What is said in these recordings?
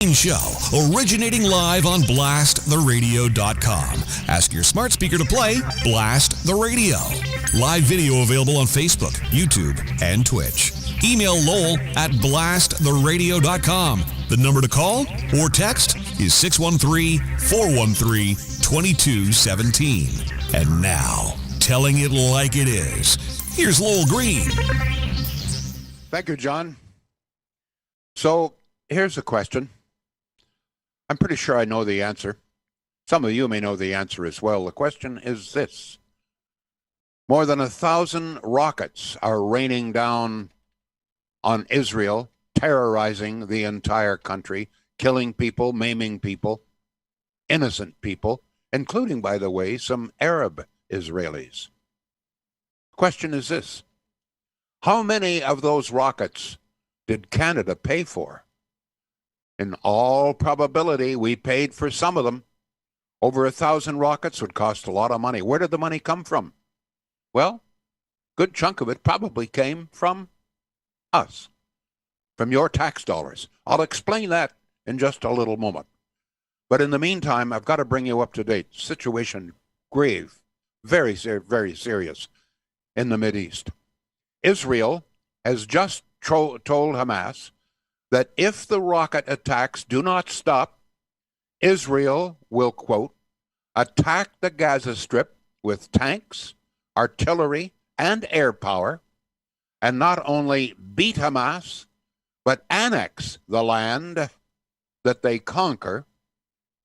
Show, originating live on blasttheradio.com. Ask your smart speaker to play Blast the Radio. Live video available on Facebook, YouTube, and Twitch. Email Lowell at blasttheradio.com. The number to call or text is 613-413-2217. And now, telling it like it is, here's Lowell Green. Thank you, John. So, here's a question. I'm pretty sure I know the answer. Some of you may know the answer as well. The question is this. More than 1,000 rockets are raining down on Israel, terrorizing the entire country, killing people, maiming people, innocent people, including, by the way, some Arab Israelis. The question is this. How many of those rockets did Canada pay for? In all probability, we paid for some of them. Over 1,000 rockets would cost a lot of money. Where did the money come from? Well, a good chunk of it probably came from us, from your tax dollars. I'll explain that in just a little moment. But in the meantime, I've got to bring you up to date. Situation grave, very, very serious in the Mideast. Israel has just told Hamas that if the rocket attacks do not stop, Israel will, quote, attack the Gaza Strip with tanks, artillery, and air power, and not only beat Hamas, but annex the land that they conquer,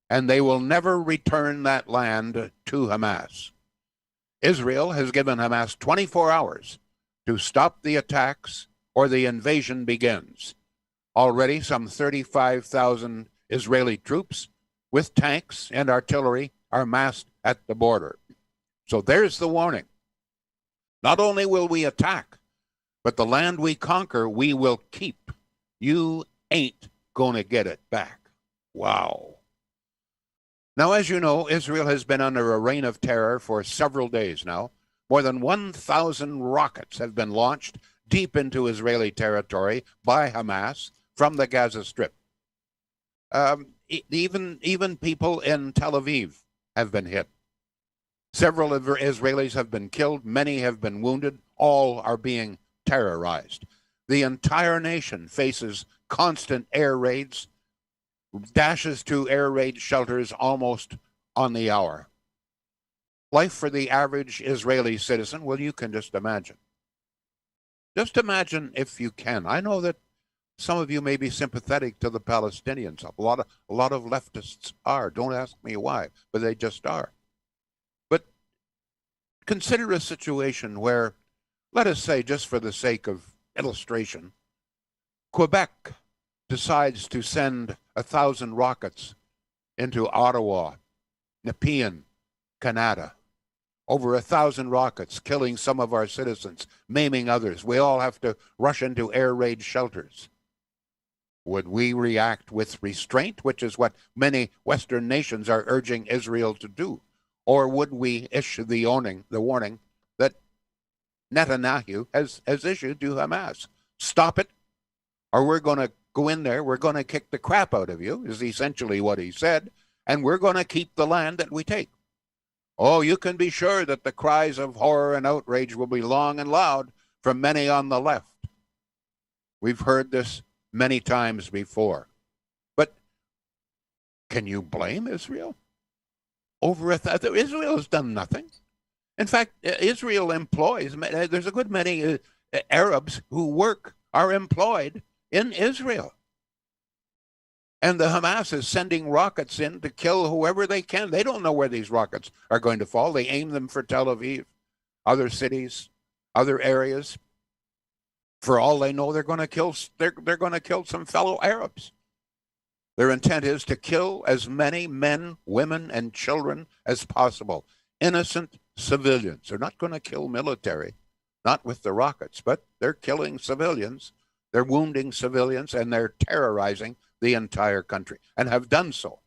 and they will never return that land to Hamas. Israel has given Hamas 24 hours to stop the attacks or the invasion begins. Already, some 35,000 Israeli troops with tanks and artillery are massed at the border. So there's the warning. Not only will we attack, but the land we conquer, we will keep. You ain't going to get it back. Wow. Now, as you know, Israel has been under a reign of terror for several days now. More than 1,000 rockets have been launched deep into Israeli territory by Hamas from the Gaza Strip. Even people in Tel Aviv have been hit. Several Israelis have been killed. Many have been wounded. All are being terrorized. The entire nation faces constant air raids, dashes to air raid shelters almost on the hour. Life for the average Israeli citizen, well, you can just imagine. Just imagine if you can. I know that some of you may be sympathetic to the Palestinians. A lot of leftists are. Don't ask me why, but they just are. But consider a situation where, let us say, just for the sake of illustration, Quebec decides to send 1,000 rockets into Ottawa, Nepean, Canada. Over 1,000 rockets, killing some of our citizens, maiming others. We all have to rush into air raid shelters. Would we react with restraint, which is what many Western nations are urging Israel to do? Or would we issue the warning that Netanyahu has issued to Hamas? Stop it, or we're going to go in there, we're going to kick the crap out of you, is essentially what he said, and we're going to keep the land that we take. Oh, you can be sure that the cries of horror and outrage will be long and loud from many on the left. We've heard this many times before. But can you blame Israel? Israel has done nothing. In fact, Israel employs, there's a good many Arabs who are employed in Israel. And the Hamas is sending rockets in to kill whoever they can. They don't know where these rockets are going to fall. They aim them for Tel Aviv, other cities, other areas. For all they know, they're going to kill some fellow Arabs. Their intent is to kill as many men, women, and children as possible. Innocent civilians. They're not going to kill military, not with the rockets, but they're killing civilians. They're wounding civilians, and they're terrorizing the entire country, and have done so.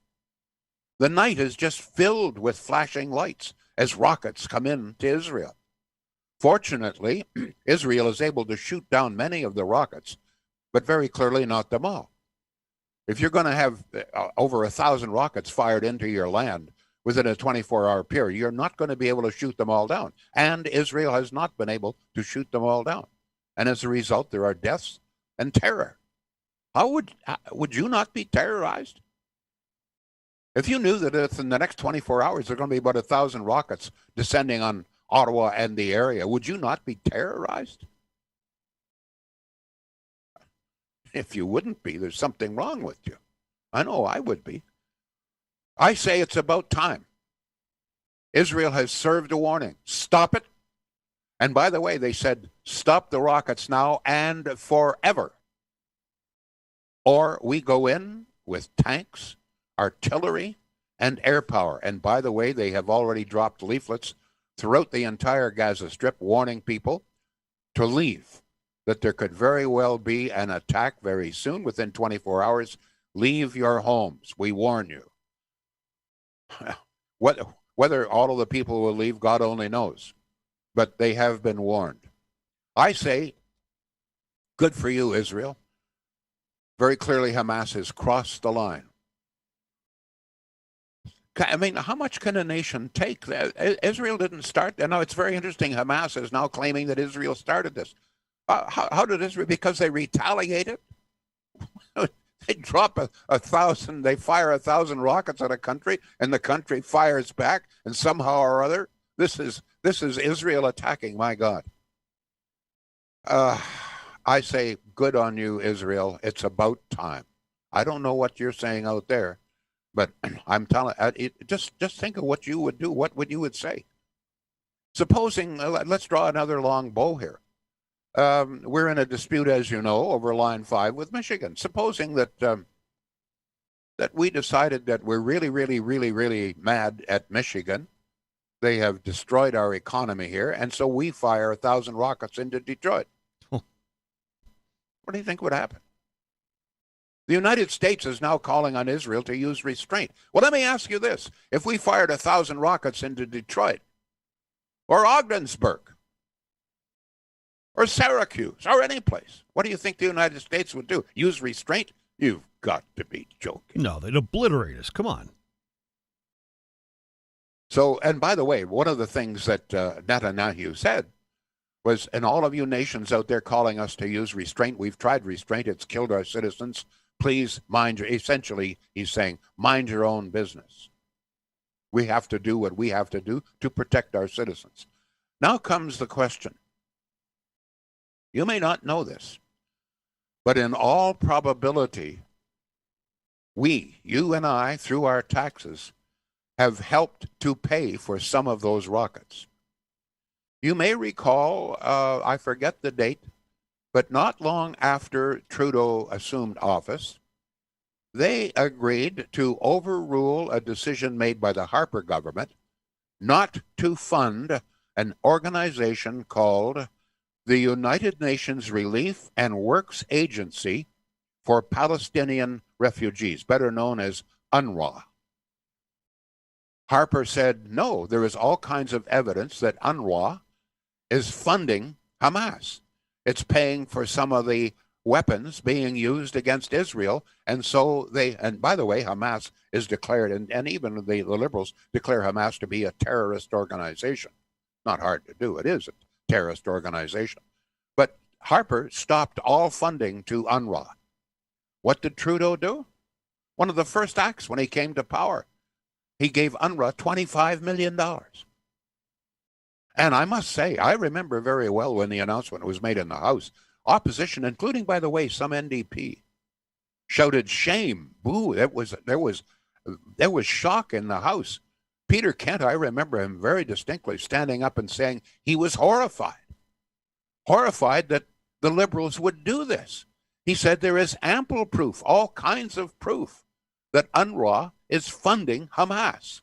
The night is just filled with flashing lights as rockets come in to Israel. Fortunately, Israel is able to shoot down many of the rockets, but very clearly not them all. If you're going to have over 1,000 rockets fired into your land within a 24-hour period, you're not going to be able to shoot them all down. And Israel has not been able to shoot them all down. And as a result, there are deaths and terror. How would you not be terrorized? If you knew that in the next 24 hours there are going to be about 1,000 rockets descending on Ottawa and the area, would you not be terrorized? If you wouldn't be, there's something wrong with you. I know I would be. I say it's about time. Israel has served a warning. Stop it. And by the way, they said, stop the rockets now and forever. Or we go in with tanks, artillery, and air power. And by the way, they have already dropped leaflets throughout the entire Gaza Strip warning people to leave, that there could very well be an attack very soon, within 24 hours. Leave your homes. We warn you. Whether all of the people will leave, God only knows. But they have been warned. I say, good for you, Israel. Very clearly, Hamas has crossed the line. I mean, how much can a nation take? Israel didn't start. Now, it's very interesting. Hamas is now claiming that Israel started this. How did Israel? Because they retaliated. They drop 1,000. They fire 1,000 rockets at a country, and the country fires back. And somehow or other, this is Israel attacking. My God. I say, good on you, Israel. It's about time. I don't know what you're saying out there, but I'm telling just think of what you would do. What would you would say? Supposing, let's draw another long bow here. We're in a dispute, as you know, over Line 5 with Michigan. Supposing that that we decided that we're really, really, really, really mad at Michigan. They have destroyed our economy here, and so we fire 1,000 rockets into Detroit. What do you think would happen? The United States is now calling on Israel to use restraint. Well, let me ask you this. If we fired 1,000 rockets into Detroit, or Ogdensburg, or Syracuse, or any place, what do you think the United States would do? Use restraint? You've got to be joking. No, they'd obliterate us. Come on. So, and by the way, one of the things that Netanyahu said was, and all of you nations out there calling us to use restraint, we've tried restraint, it's killed our citizens. Please mind your, essentially, he's saying, mind your own business. We have to do what we have to do to protect our citizens. Now comes the question. You may not know this, but in all probability, we, you and I, through our taxes, have helped to pay for some of those rockets. You may recall, I forget the date, but not long after Trudeau assumed office, they agreed to overrule a decision made by the Harper government not to fund an organization called the United Nations Relief and Works Agency for Palestinian Refugees, better known as UNRWA. Harper said, no, there is all kinds of evidence that UNRWA is funding Hamas. It's paying for some of the weapons being used against Israel. And so and by the way, Hamas is declared, and even the liberals declare Hamas to be a terrorist organization. Not hard to do. It is a terrorist organization. But Harper stopped all funding to UNRWA. What did Trudeau do? One of the first acts when he came to power, he gave UNRWA $25 million. And I must say, I remember very well when the announcement was made in the House. Opposition, including, by the way, some NDP, shouted shame, boo. There was shock in the House. Peter Kent, I remember him very distinctly standing up and saying he was horrified that the Liberals would do this. He said there is ample proof, all kinds of proof, that UNRWA is funding Hamas.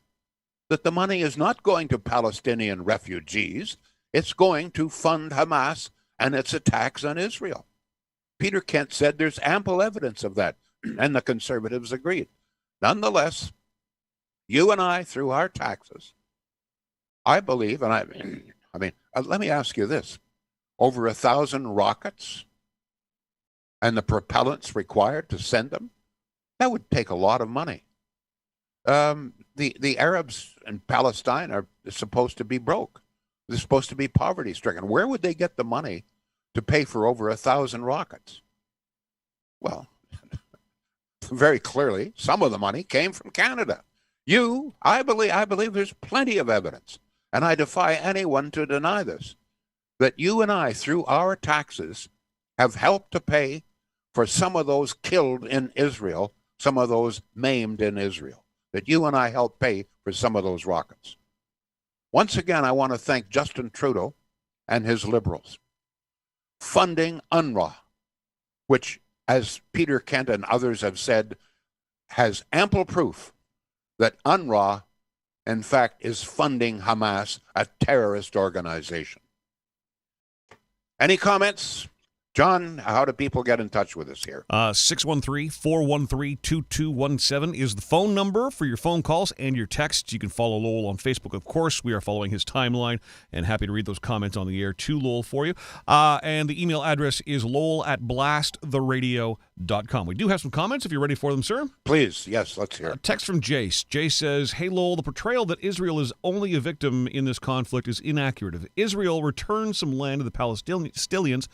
That the money is not going to Palestinian refugees, it's going to fund Hamas and its attacks on Israel. Peter Kent said there's ample evidence of that, and the Conservatives agreed. Nonetheless, you and I, through our taxes, I believe, and I mean, let me ask you this. Over 1,000 rockets and the propellants required to send them, That would take a lot of money. The Arabs in Palestine are supposed to be broke. They're supposed to be poverty stricken. Where would they get the money to pay for over 1,000 rockets? Well, very clearly, some of the money came from Canada. I believe there's plenty of evidence, and I defy anyone to deny this, that you and I, through our taxes, have helped to pay for some of those killed in Israel, some of those maimed in Israel, that you and I helped pay for some of those rockets. Once again, I want to thank Justin Trudeau and his Liberals funding UNRWA, which, as Peter Kent and others have said, has ample proof that UNRWA, in fact, is funding Hamas, a terrorist organization. Any comments? John, how do people get in touch with us here? 613-413-2217 is the phone number for your phone calls and your texts. You can follow Lowell on Facebook, of course. We are following his timeline and happy to read those comments on the air to Lowell for you. And the email address is lowell@blasttheradio.com. We do have some comments if you're ready for them, sir. Please, yes, let's hear it. Text from Jace. Jace says, hey, Lowell, the portrayal that Israel is only a victim in this conflict is inaccurate. If Israel returned some land to the Palestinians,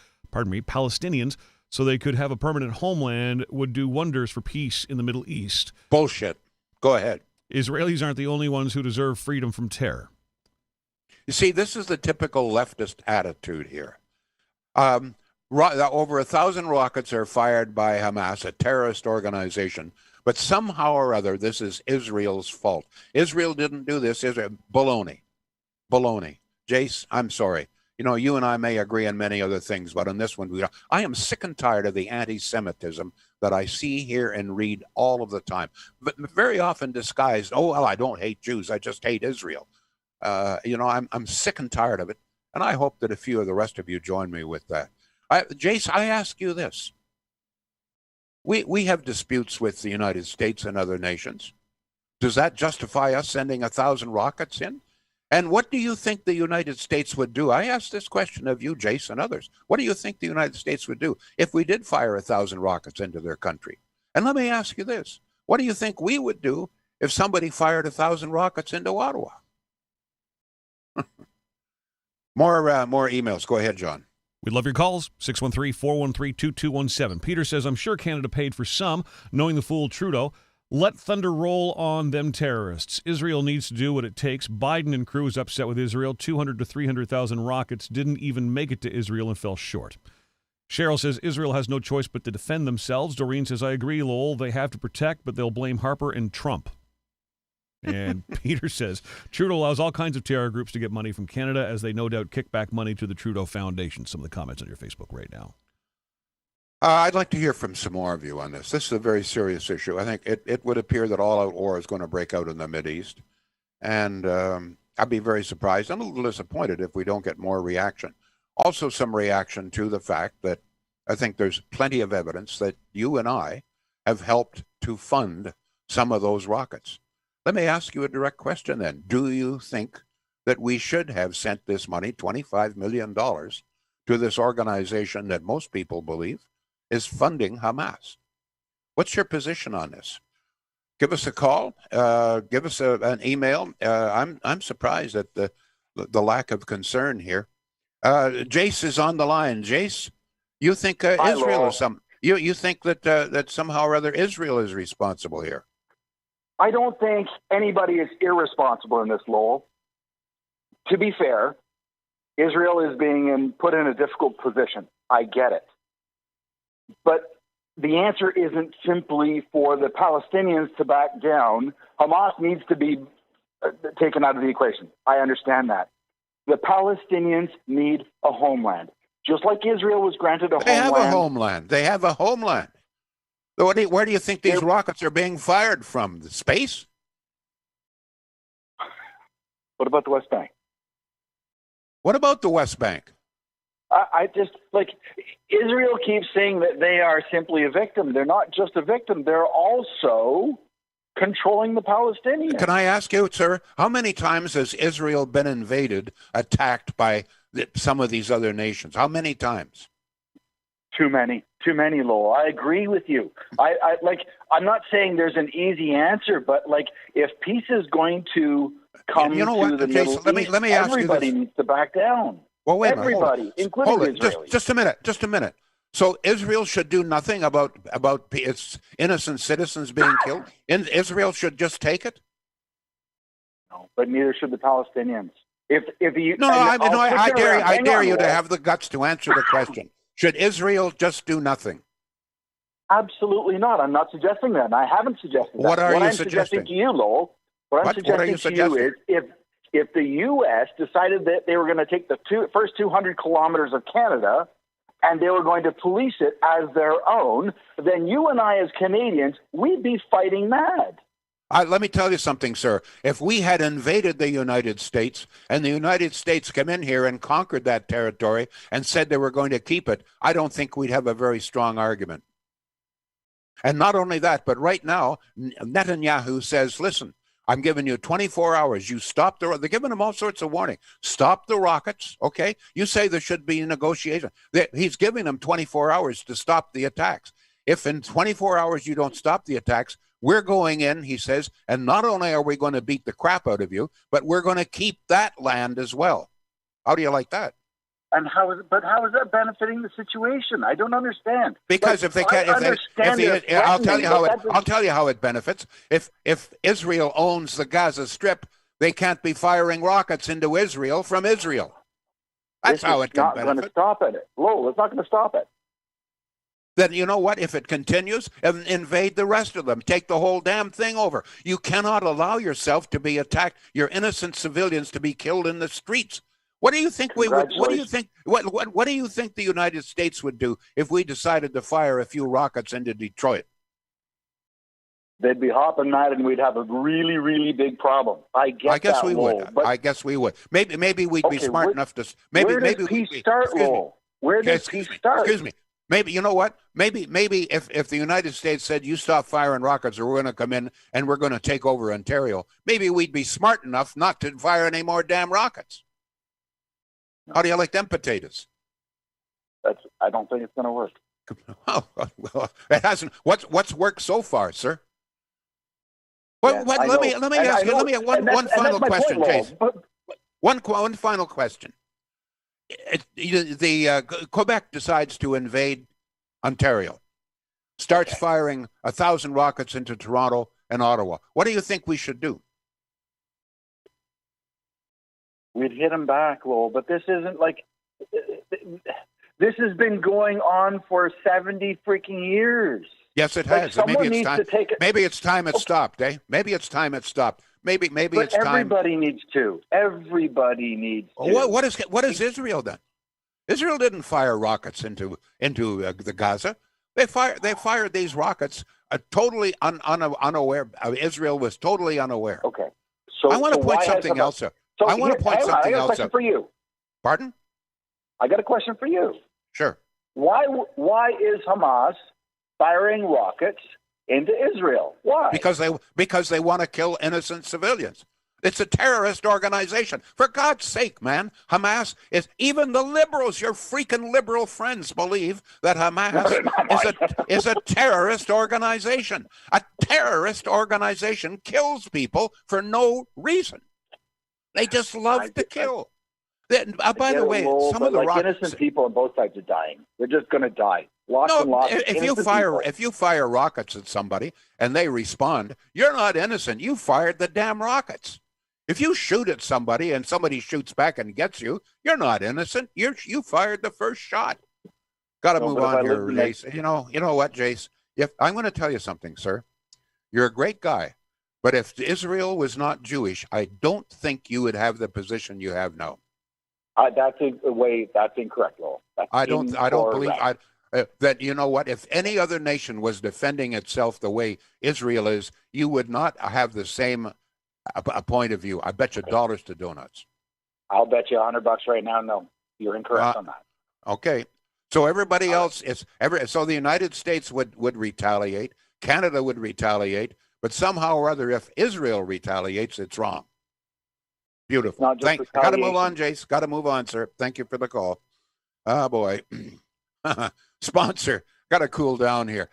so they could have a permanent homeland, would do wonders for peace in the Middle East. Bullshit. Go ahead. Israelis aren't the only ones who deserve freedom from terror. You see, this is the typical leftist attitude here. Over 1,000 rockets are fired by Hamas, a terrorist organization, but somehow or other, this is Israel's fault. Israel didn't do this. Baloney. Jace, I'm sorry. You know, you and I may agree on many other things, but on this one, we don't. I am sick and tired of the anti-Semitism that I see, hear, and read all of the time, but very often disguised. Oh, well, I don't hate Jews. I just hate Israel. I'm sick and tired of it, and I hope that a few of the rest of you join me with that. Jace, I ask you this. We have disputes with the United States and other nations. Does that justify us sending 1,000 rockets in? And what do you think the United States would do? I ask this question of you, Jace, and others. What do you think the United States would do if we did fire 1,000 rockets into their country? And let me ask you this. What do you think we would do if somebody fired 1,000 rockets into Ottawa? More emails. Go ahead, John. We love your calls. 613-413-2217. Peter says, I'm sure Canada paid for some, knowing the fool Trudeau. Let thunder roll on them terrorists. Israel needs to do what it takes. Biden and crew is upset with Israel. 200 to 300,000 rockets didn't even make it to Israel and fell short. Cheryl says Israel has no choice but to defend themselves. Doreen says, I agree, Lowell. They have to protect, but they'll blame Harper and Trump. And Peter says, Trudeau allows all kinds of terror groups to get money from Canada as they no doubt kick back money to the Trudeau Foundation. Some of the comments on your Facebook right now. I'd like to hear from some more of you on this. This is a very serious issue. I think it would appear that all-out war is going to break out in the Mideast. And I'd be very surprised and a little disappointed if we don't get more reaction. Also some reaction to the fact that I think there's plenty of evidence that you and I have helped to fund some of those rockets. Let me ask you a direct question then. Do you think that we should have sent this money, $25 million, to this organization that most people believe is funding Hamas? What's your position on this? Give us a call. Give us an email. I'm surprised at the lack of concern here. Jace is on the line. Jace, you think Israel is you think that somehow or other Israel is responsible here? I don't think anybody is irresponsible in this, Lowell. To be fair, Israel is being put in a difficult position. I get it. But the answer isn't simply for the Palestinians to back down. Hamas needs to be taken out of the equation. I understand that. The Palestinians need a homeland. Just like Israel was granted a homeland. They have a homeland. Where do you think these rockets are being fired from? The space? What about the West Bank? What about the West Bank? I just, Israel keeps saying that they are simply a victim. They're not just a victim. They're also controlling the Palestinians. Can I ask you, sir, how many times has Israel been invaded, attacked by some of these other nations? How many times? Too many, Lowell. I agree with you. I'm not saying there's an easy answer, but like, if peace is going to come You know to what, the Jason, Middle East, let me ask you everybody this. needs to back down. Well, wait a minute. Everybody, including Hold it. Israelis. Just a minute. So Israel should do nothing about its innocent citizens being killed? Israel should just take it? No, but neither should the Palestinians. If you I dare you to have the guts to answer the question. Should Israel just do nothing? Absolutely not. I'm not suggesting that. And I haven't suggested that. What I'm suggesting to you, Lowell, what I'm suggesting to you is if the U.S. decided that they were going to take the first 200 kilometers of Canada and they were going to police it as their own, then you and I as Canadians, we'd be fighting mad. Let me tell you something, sir. If we had invaded the United States and the United States come in here and conquered that territory and said they were going to keep it, I don't think we'd have a very strong argument. And not only that, but right now, Netanyahu says, listen, I'm giving you 24 hours. You stop they're giving him all sorts of warning. Stop the rockets, okay? You say there should be a negotiation. He's giving them 24 hours to stop the attacks. If in 24 hours you don't stop the attacks, we're going in, he says, and not only are we going to beat the crap out of you, but we're going to keep that land as well. How do you like that? And how is that benefiting the situation? I don't understand. Because I'll tell you how it benefits. If Israel owns the Gaza Strip, they can't be firing rockets into Israel from Israel. That's how it can benefit. It's not going to stop it. Lowell, it's not going to stop it. Then you know what? If it continues, invade the rest of them. Take the whole damn thing over. You cannot allow yourself to be attacked, your innocent civilians to be killed in the streets. What do you think we would? What do you think? What do you think the United States would do if we decided to fire a few rockets into Detroit? They'd be hopping mad, and we'd have a really, really big problem. I guess we would. I guess we would. Maybe we'd be smart enough to. Where does peace start, Lowell? Where does peace start? Excuse me. Maybe you know what? Maybe if the United States said you stop firing rockets, or we're going to come in and we're going to take over Ontario, maybe we'd be smart enough not to fire any more damn rockets. How do you like them potatoes? I don't think it's going to work. Oh, well, it hasn't. What's worked so far, sir? Let me ask you. Let me one final question, Jason. One final question. Quebec decides to invade Ontario, starts firing 1,000 rockets into Toronto and Ottawa. What do you think we should do? We'd hit them back, Lowell, but this isn't like this has been going on for 70 freaking years. Yes, it has. Maybe it's time it stopped, eh? Maybe it's time it stopped. Maybe it's time. Everybody needs to. Everybody needs to. What has Israel done? Israel didn't fire rockets into the Gaza. They fired these rockets totally unaware. Israel was totally unaware. Okay. So I want to point something else out. I got a question for you. Pardon? I got a question for you. Sure. Why is Hamas firing rockets into Israel? Why? Because they want to kill innocent civilians. It's a terrorist organization. For God's sake, man, Hamas even the liberals, your freaking liberal friends, believe that Hamas is a terrorist organization. A terrorist organization kills people for no reason. They just love to kill. By the way, some of the innocent people on both sides are dying. They're just going to die. If you fire rockets at somebody and they respond, you're not innocent. You fired the damn rockets. If you shoot at somebody and somebody shoots back and gets you, you're not innocent. You fired the first shot. Got to move on here, Jace. You know what, Jace? I'm going to tell you something, sir. You're a great guy. But if Israel was not Jewish, I don't think you would have the position you have now. That's incorrect, Lowell. I don't believe that. You know what? If any other nation was defending itself the way Israel is, you would not have the same point of view. I bet you dollars to donuts. I'll bet you $100 right now. No, you're incorrect on that. Okay. So everybody else so the United States would retaliate. Canada would retaliate. But somehow or other, if Israel retaliates, it's wrong. Beautiful. Got to move on, Jace. Got to move on, sir. Thank you for the call. Oh, boy. Sponsor, got to cool down here.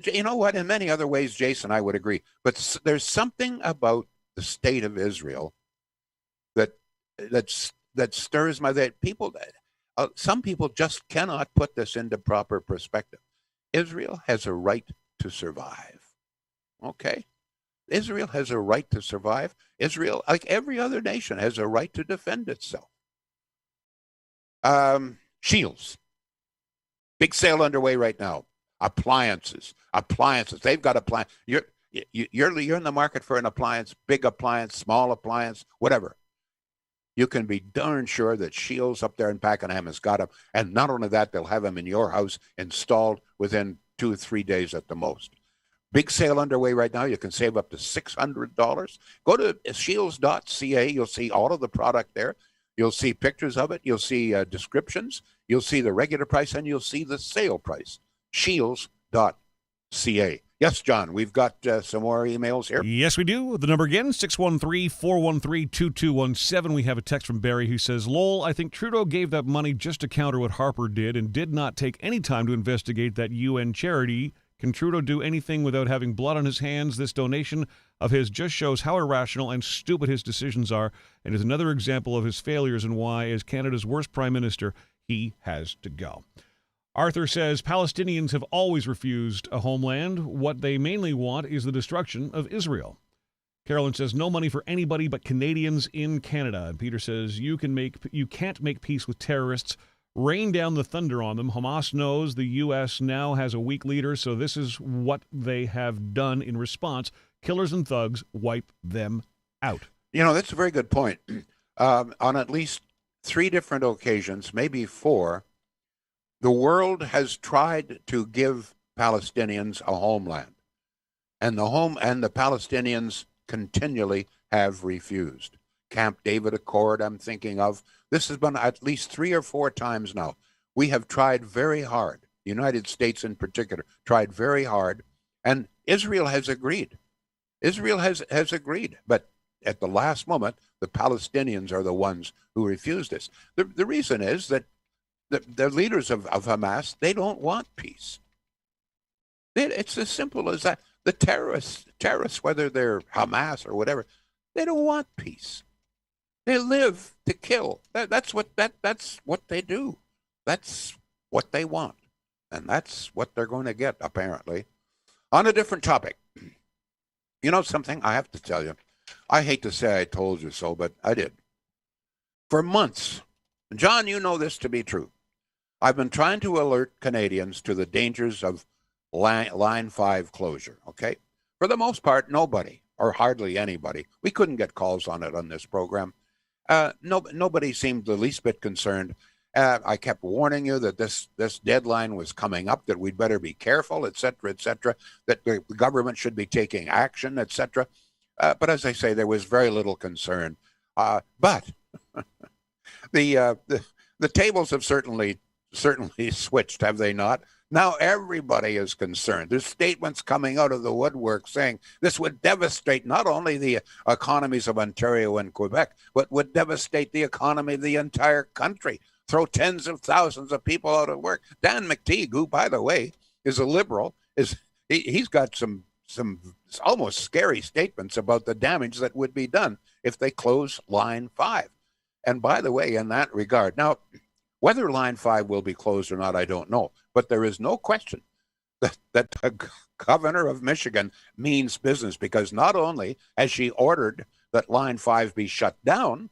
You know what? In many other ways, Jason, I would agree. But there's something about the state of Israel that stirs my that people. Some people just cannot put this into proper perspective. Israel has a right to survive. Okay, Israel has a right to survive. Israel, like every other nation, has a right to defend itself. Shields. Big sale underway right now. Appliances. They've got appliances. You're in the market for an appliance, big appliance, small appliance, whatever. You can be darn sure that Shields up there in Pakenham has got them. And not only that, they'll have them in your house installed within 2 or 3 days at the most. Big sale underway right now. You can save up to $600. Go to shields.ca. You'll see all of the product there. You'll see pictures of it. You'll see descriptions. You'll see the regular price, and you'll see the sale price. Shields.ca. Yes, John, we've got some more emails here. Yes, we do. The number again, 613-413-2217. We have a text from Barry who says, Lowell, I think Trudeau gave that money just to counter what Harper did and did not take any time to investigate that UN charity. Can Trudeau do anything without having blood on his hands? This donation of his just shows how irrational and stupid his decisions are and is another example of his failures and why, as Canada's worst prime minister, he has to go. Arthur says Palestinians have always refused a homeland. What they mainly want is the destruction of Israel. Carolyn says no money for anybody but Canadians in Canada. And Peter says you can't make peace with terrorists. Rain down the thunder on them. Hamas knows the U.S. now has a weak leader, so this is what they have done in response. Killers and thugs, wipe them out. You know, that's a very good point. On at least 3 different occasions, maybe 4, the world has tried to give Palestinians a homeland, and the Palestinians continually have refused. Camp David Accord, I'm thinking of. This has been at least 3 or 4 times now. We have tried very hard. The United States in particular tried very hard, and Israel has agreed. Israel has agreed, but at the last moment, the Palestinians are the ones who refused this. The reason is that the leaders of Hamas, they don't want peace. It's as simple as that. The terrorists, whether they're Hamas or whatever, they don't want peace. They live to kill. That's what they do. That's what they want. And that's what they're going to get, apparently. On a different topic. You know something? I have to tell you. I hate to say I told you so, but I did. For months, John, you know this to be true. I've been trying to alert Canadians to the dangers of Line 5 closure, okay? For the most part, nobody, or hardly anybody. We couldn't get calls on it on this program. Nobody seemed the least bit concerned. I kept warning you that this deadline was coming up, that we'd better be careful, et cetera, that the government should be taking action, et cetera. But as I say, there was very little concern. But the tables have certainly switched, have they not? Now everybody is concerned. There's statements coming out of the woodwork saying this would devastate not only the economies of Ontario and Quebec, but would devastate the economy of the entire country, throw tens of thousands of people out of work. Dan McTeague, who, by the way, is a Liberal, he's got some almost scary statements about the damage that would be done if they close Line 5. And by the way, in that regard, now, whether Line 5 will be closed or not, I don't know. But there is no question that the governor of Michigan means business, because not only has she ordered that Line 5 be shut down,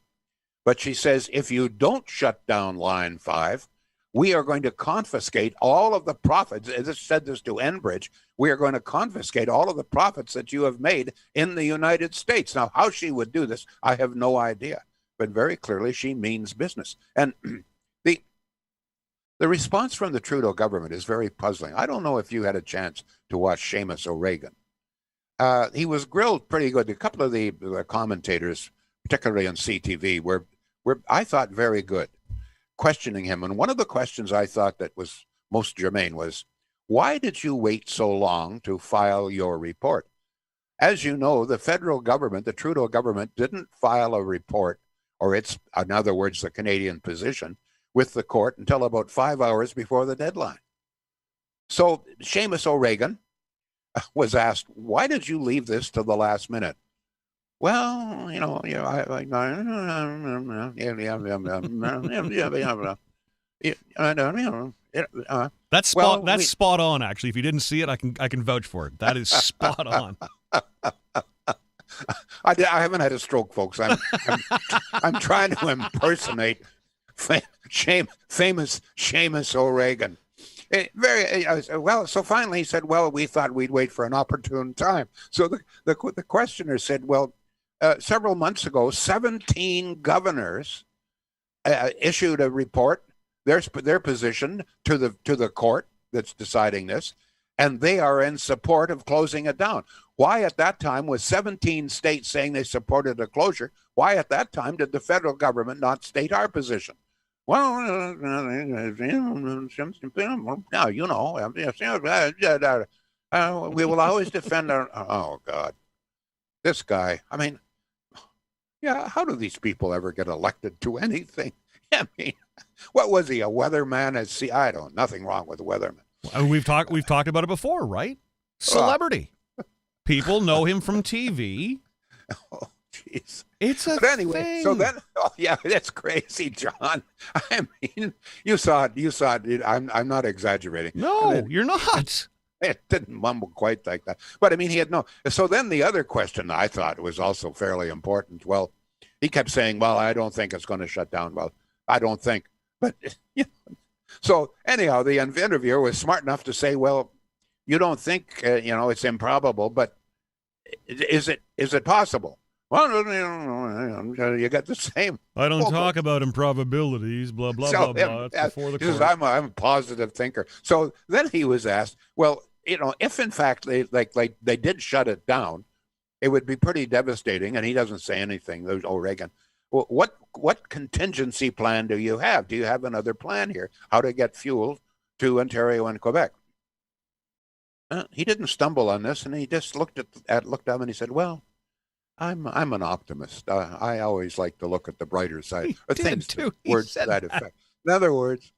but she says if you don't shut down Line 5, we are going to confiscate all of the profits. This said this to Enbridge. We are going to confiscate all of the profits that you have made in the United States. Now, how she would do this, I have no idea. But very clearly, she means business. And the response from the Trudeau government is very puzzling. I don't know if you had a chance to watch Seamus O'Regan. He was grilled pretty good. A couple of the commentators, particularly on CTV, were I thought very good, questioning him. And one of the questions I thought that was most germane was, why did you wait so long to file your report? As you know, the federal government, the Trudeau government, didn't file a report, or in other words, the Canadian position, with the court until about 5 hours before the deadline. So Seamus O'Regan was asked, why did you leave this to the last minute? Well, That's Well, spot on. Actually, if you didn't see it, I can vouch for it. That is spot on. I haven't had a stroke, folks. I'm trying to impersonate famous Seamus O'Regan. So finally he said, well, we thought we'd wait for an opportune time. So the questioner said, well, several months ago, 17 governors issued a report, their position to the court that's deciding this, and they are in support of closing it down. Why at that time, with 17 states saying they supported a closure, why at that time did the federal government not state our position? Well, now, we will always defend our... Oh, God. This guy, I mean, yeah, how do these people ever get elected to anything? I mean, what was he, a weatherman at sea? I don't, nothing wrong with a weatherman. We've talked about it before, right? Celebrity. People know him from TV. Oh, jeez. It's a But anyway, thing. so then, oh yeah, that's crazy, John. I mean, you saw it. I'm not exaggerating. No, you're not. It didn't mumble quite like that. But I mean, he had no. So then the other question I thought was also fairly important. Well, he kept saying, well, I don't think it's going to shut down. Well, I don't think. But so anyhow, the interviewer was smart enough to say, well, you don't think, it's improbable, but is it possible? Well, you got the same. I don't talk about improbabilities, blah, blah, blah, blah. It's before the he says, court. I'm a positive thinker. So then he was asked, well, if in fact they did shut it down, it would be pretty devastating. And he doesn't say anything, O'Regan. Well, what contingency plan do you have? Do you have another plan here? How to get fuel to Ontario and Quebec? He didn't stumble on this, and he just looked up and he said, well, I'm an optimist. I always like to look at the brighter side. Or things, words to that effect. In other words,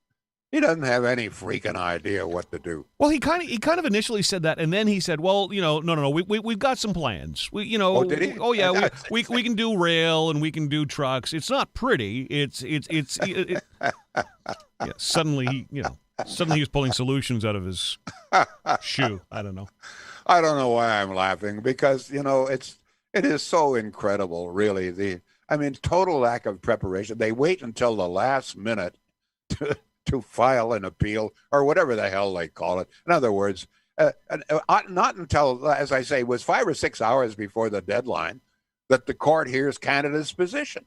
he doesn't have any freaking idea what to do. Well, he kind of initially said that, and then he said, "Well, no, we've got some plans. Did he? Oh yeah, we can do rail and we can do trucks. It's not pretty. It's yeah, suddenly he was pulling solutions out of his shoe. I don't know. I don't know why I'm laughing because it is so incredible, really. Total lack of preparation. They wait until the last minute to file an appeal or whatever the hell they call it. In other words, not until, as I say, it was 5 or 6 hours before the deadline that the court hears Canada's position.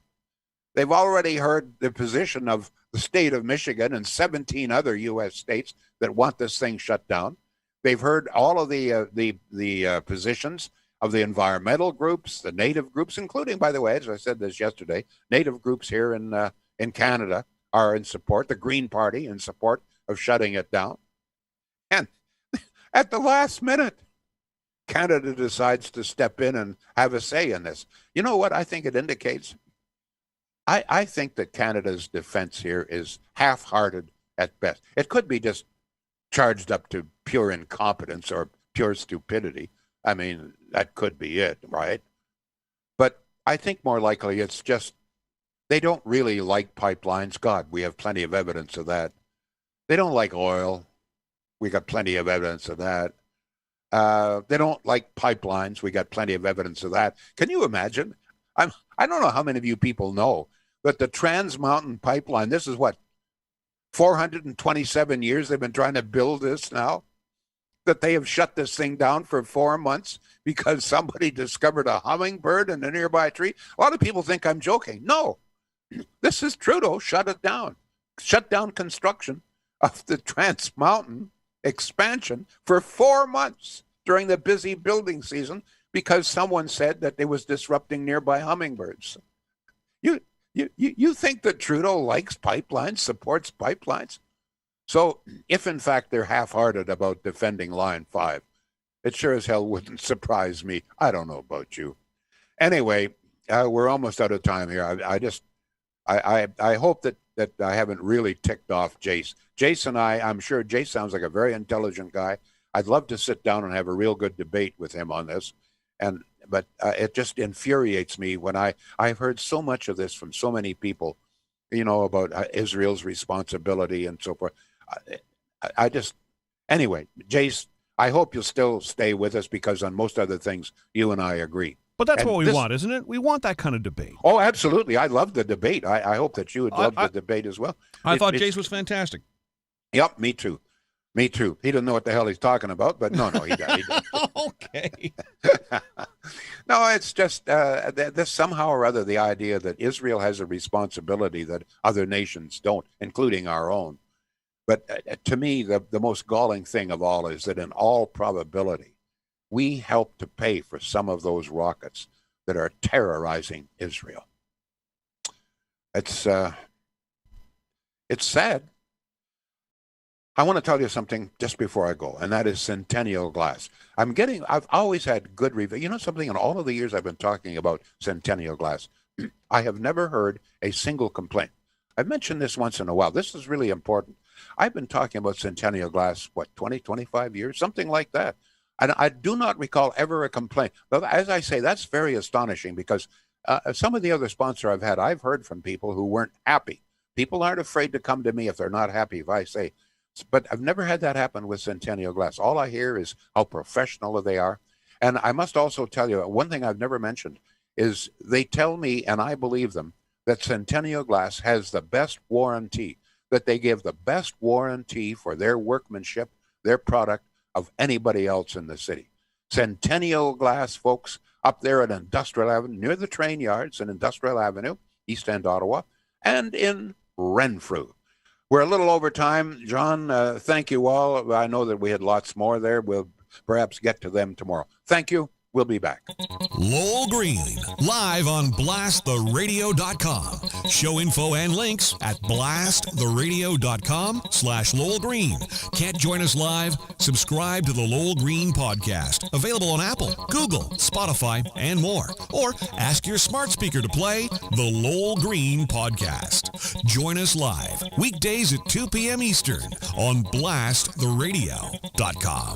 They've already heard the position of the state of Michigan and 17 other U.S. states that want this thing shut down. They've heard all of the positions of the environmental groups, the native groups, including, by the way, as I said this yesterday, native groups here in Canada are in support, the Green Party in support of shutting it down. And at the last minute, Canada decides to step in and have a say in this. You know what I think it indicates? I think that Canada's defense here is half-hearted at best. It could be just charged up to pure incompetence or pure stupidity. That could be it, right? But I think more likely it's just they don't really like pipelines. God, we have plenty of evidence of that. They don't like oil. We got plenty of evidence of that. They don't like pipelines. We got plenty of evidence of that. Can you imagine? I don't know how many of you people know that the Trans Mountain Pipeline, this is what, 427 years they've been trying to build this now? That they have shut this thing down for 4 months because somebody discovered a hummingbird in a nearby tree? A lot of people think I'm joking. No, this is Trudeau shut it down. Shut down construction of the Trans Mountain expansion for 4 months during the busy building season because someone said that it was disrupting nearby hummingbirds. You think that Trudeau likes pipelines, supports pipelines? So if in fact they're half-hearted about defending Line 5, it sure as hell wouldn't surprise me. I don't know about you. Anyway, we're almost out of time here. I hope that that I haven't really ticked off Jace. Jace and I'm sure Jace sounds like a very intelligent guy. I'd love to sit down and have a real good debate with him on this. But it just infuriates me when I've heard so much of this from so many people, about Israel's responsibility and so forth. Anyway, Jace, I hope you'll still stay with us because on most other things, you and I agree. But that's what we want, isn't it? We want that kind of debate. Oh, absolutely. I love the debate. I hope that you would love the debate as well. I thought Jace was fantastic. Yep, me too. Me too. He doesn't know what the hell he's talking about, but no, he does. Okay. No, it's just this somehow or other the idea that Israel has a responsibility that other nations don't, including our own. But to me, the most galling thing of all is that in all probability, we help to pay for some of those rockets that are terrorizing Israel. It's sad. I want to tell you something just before I go, and that is Centennial Glass. I've always had good review. You know something, in all of the years I've been talking about Centennial Glass, I have never heard a single complaint. I've mentioned this once in a while. This is really important. I've been talking about Centennial Glass, 20, 25 years, something like that. And I do not recall ever a complaint. But as I say, that's very astonishing because some of the other sponsors I've heard from people who weren't happy. People aren't afraid to come to me if they're not happy, if I say. But I've never had that happen with Centennial Glass. All I hear is how professional they are. And I must also tell you, one thing I've never mentioned is they tell me, and I believe them, that Centennial Glass has the best warranty, that they give the best warranty for their workmanship, their product, of anybody else in the city. Centennial Glass, folks, up there at Industrial Avenue, near the train yards in Industrial Avenue, East End, Ottawa, and in Renfrew. We're a little over time. John, thank you all. I know that we had lots more there. We'll perhaps get to them tomorrow. Thank you. We'll be back. Lowell Green, live on blasttheradio.com. Show info and links at blasttheradio.com/Lowell Green. Can't join us live? Subscribe to the Lowell Green podcast. Available on Apple, Google, Spotify, and more. Or ask your smart speaker to play the Lowell Green podcast. Join us live weekdays at 2 p.m. Eastern on blasttheradio.com.